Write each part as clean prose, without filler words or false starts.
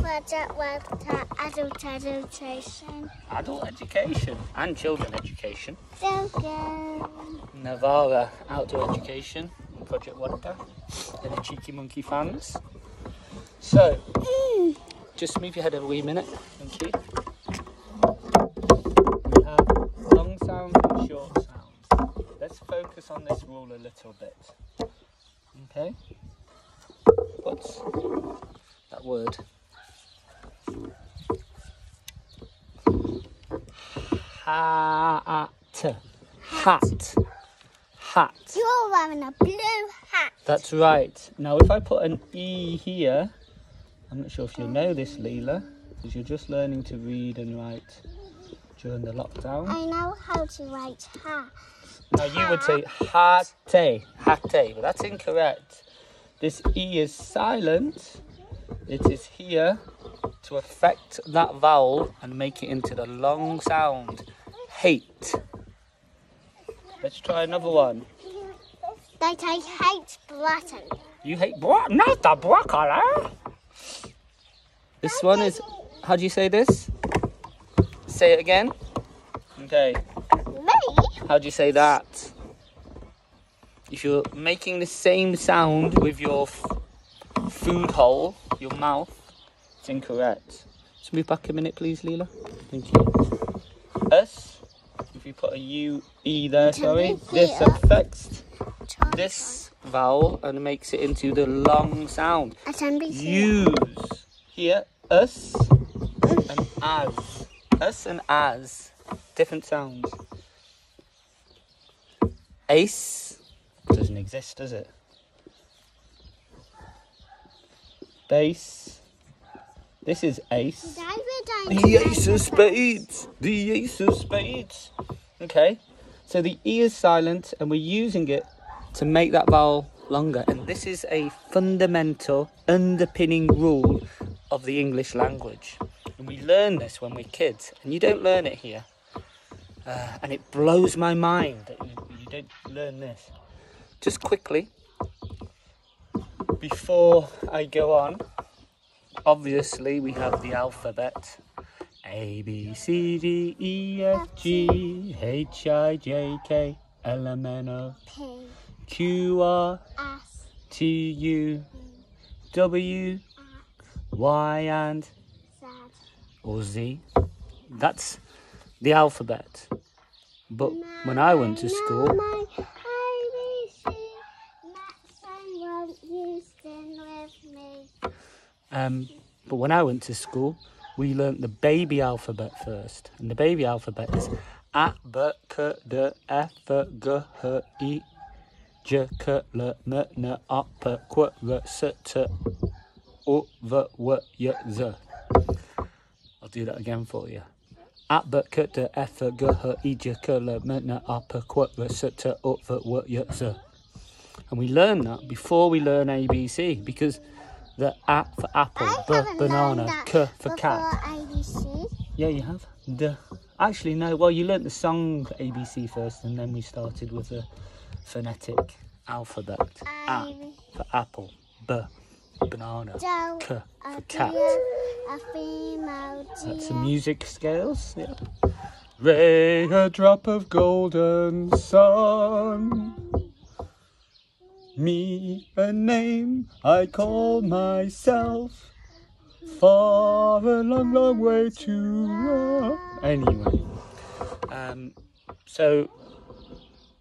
Project Huerta, adult education. Adult education and children education. Children. Navarra outdoor education and Project Huerta. And the Cheeky Monkey fans. So, just move your head a wee minute. Thank you. We have long sounds and short sounds. Let's focus on this rule a little bit. Okay? What's that word? Hat. Hat. Hat. You're wearing a blue hat. That's right. Now if I put an E here, I'm not sure if you'll know this, Leela, because you're just learning to read and write during the lockdown. I know how to write hat. Now you would say hate, but that's incorrect. This E is silent. It is here to affect that vowel and make it into the long sound. Hate. Let's try another one. That I hate broccoli. You hate not the broccoli. This one is, how do you say this? Say it again. Okay. Me? How do you say that? If you're making the same sound with your food hole, your mouth, it's incorrect. Just move back a minute, please, Leela. Thank you. Us, if you put a U-E there, sorry, this affects this vowel and makes it into the long sound. Use. Here, us and as. Us and as. Different sounds. Ace doesn't exist, does it? Bass. This is ace. The ace of spades. The ace of spades. Okay. So the E is silent and we're using it to make that vowel longer. And this is a fundamental underpinning rule of the English language. And we learn this when we're kids. And you don't learn it here. And it blows my mind that you don't learn this. Just quickly, before I go on, obviously we have the alphabet. A, B, C, D, E, F, G, H, I, J, K, L, M, N, O, P, Q, R, S, T, U, W, Y, and Z. or Z. That's the alphabet. But when I went to school, but when I went to school, we learnt the baby alphabet first. And the baby alphabet is A, B, K, D, F, G, H, I, J, K, L, M, N, O, P, Q, R, S, T, U, V, W, Y, Z. I'll do that again for you. A, B, K, D, F, G, H, I, J, K, L, M, N, O, P, Q, R, S, T, U, V, W, Y, Z. And we learn that before we learn ABC, because the A for apple, B, banana, K for cat. ABC. Yeah, you have. D. Actually, no. Well, you learnt the song ABC first, and then we started with the phonetic alphabet. A for apple, B, banana, K for cat. That's the music scales. Yeah. Ray, a drop of golden sun. Me, a name I call myself. Far a long, long way to run. Anyway, so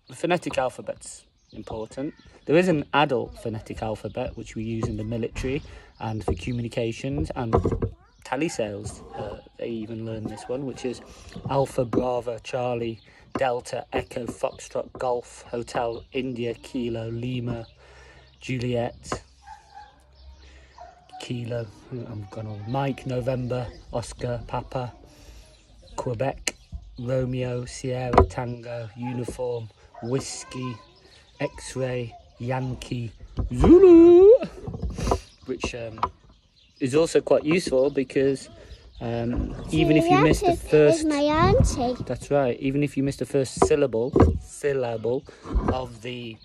the phonetic alphabet's important. There is an adult phonetic alphabet which we use in the military and for communications and telesales. They even learn this one, which is Alpha, Bravo, Charlie, Delta, Echo, Foxtrot, Golf, Hotel, India, Kilo, Lima, Juliet, Kilo, I'm gone on, Mike, November, Oscar, Papa, Quebec, Romeo, Sierra, Tango, Uniform, Whiskey, X-Ray, Yankee, Zulu, which is also quite useful because even if you missed the first, my auntie. That's right. Even if you missed the first syllable of the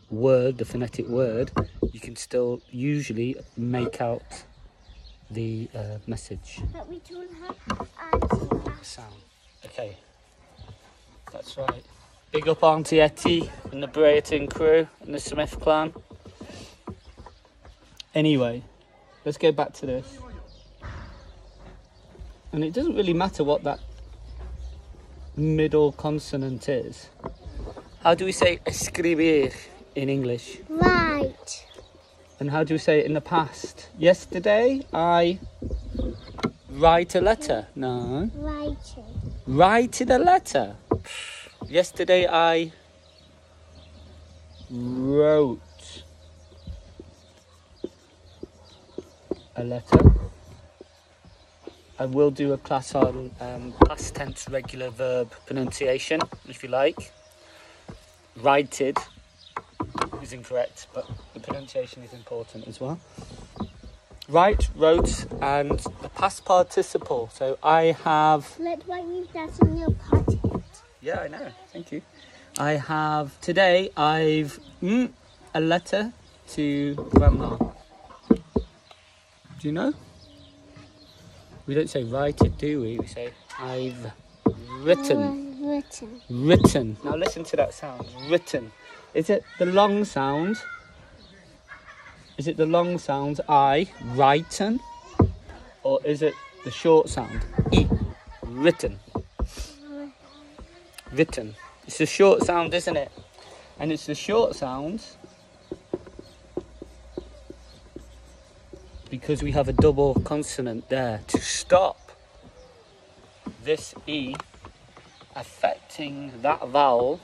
word, the phonetic word, you can still usually make out the message. But we don't have Auntie. Sound. Okay. That's right. Big up Auntie Etty and the Brayton crew and the Smith clan. Anyway, let's go back to this. And it doesn't really matter what that middle consonant is. How do we say escribir in English? Right. And how do we say it in the past? Yesterday I write a letter. No. Writing. Writed a letter. Yesterday I wrote a letter. I will do a class on past tense regular verb pronunciation, if you like. Righted is incorrect, but the pronunciation is important as well. Write, wrote, and the past participle. So I have... Let's write that in your pocket. Yeah, I know. Thank you. I have... Today, I've... a letter to Grandma. Do you know? We don't say write it, do we? We say I've written. Written. Written. Now listen to that sound. Written. Is it the long sound? Is it the long sound I, written? Or is it the short sound E, written? Written. It's the short sound, isn't it? And it's the short sound because we have a double consonant there to stop this E affecting that vowel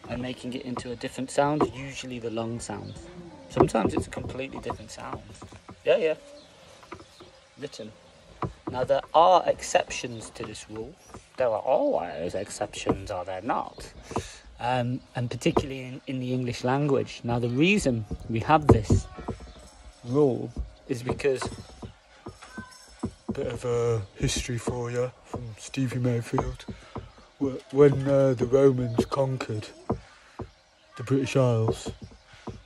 and making it into a different sound, usually the long sound. Sometimes it's a completely different sound. Yeah. Written. Now there are exceptions to this rule. There are always exceptions, are there not? And particularly in the English language. Now the reason we have this rule is because... Bit of a history for you from Stevie Mayfield. When the Romans conquered the British Isles,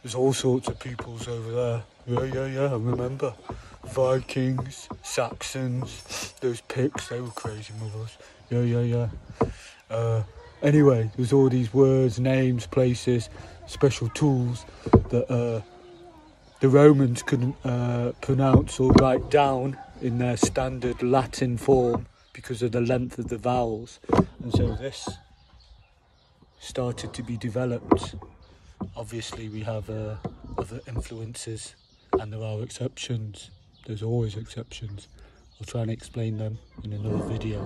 there's all sorts of peoples over there. Yeah, I remember. Vikings, Saxons, those Picts, they were crazy mothers. Yeah. Anyway, there's all these words, names, places, special tools that the Romans couldn't pronounce or write down in their standard Latin form because of the length of the vowels. And so this started to be developed. Obviously we have other influences and there are exceptions. There's always exceptions. I'll try and explain them in another video.